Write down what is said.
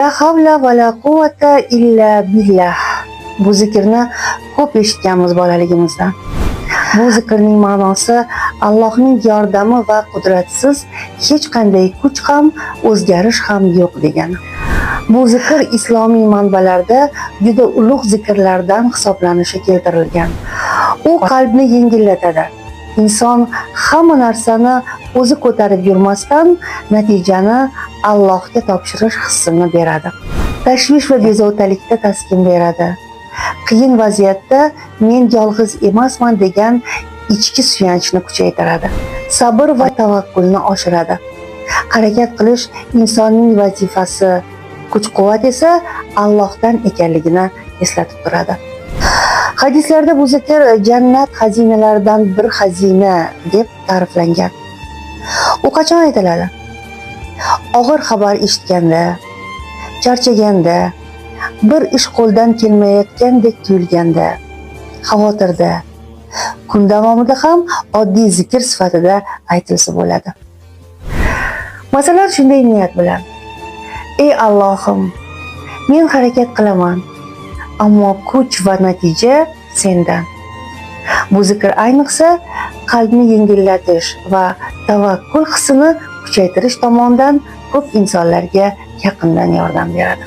La havla va la quvvata illa billah. Bu zikrni ko'p eshitganmiz bolaligimizdan. Bu zikrning ma'nosi Allohning yordami va qudratsiz hech qanday kuch ham, o'zgarish ham yo'q degani. Bu zikr islomiy manbalarda juda ulug' zikrlardan hisoblanishi keltirilgan. U qalbni yengillatadi. Inson hamma narsani o'zi ko'tarib yurmasdan natijani Allohga topshirish hissini beradi. Tashvish va bezovtalikda taskin beradi. Qiyin vaziyatda men yolg'iz emasman degan ichki suyanchni kuchaytiradi. Sabr va tavakkulni oshiradi. Harakat qilish insonning vazifasi, kuch-quvvat esa Allohdan ekanligini eslatib turadi. Hadislarda bu zikr jannat xazinalaridan bir xazina deb ta'riflangan. U qachon aytiladi? Og'ir xabar eshitganda, charchaganda, bir ish qo'ldan kelmayotgandek tuyulganda, xavotirda, kun davomida ham oddiy zikr sifatida aytilsa bo'ladi. Masalan, shunday niyat bilan: ey Allohim, men harakat qilaman, ammo kuch va natija sendan. Bu zikr ayniqsa qalbni yengillatish va tavakkul hissini kuchaytirish tomonidan ko'p insonlarga yaqindan yordam beradi.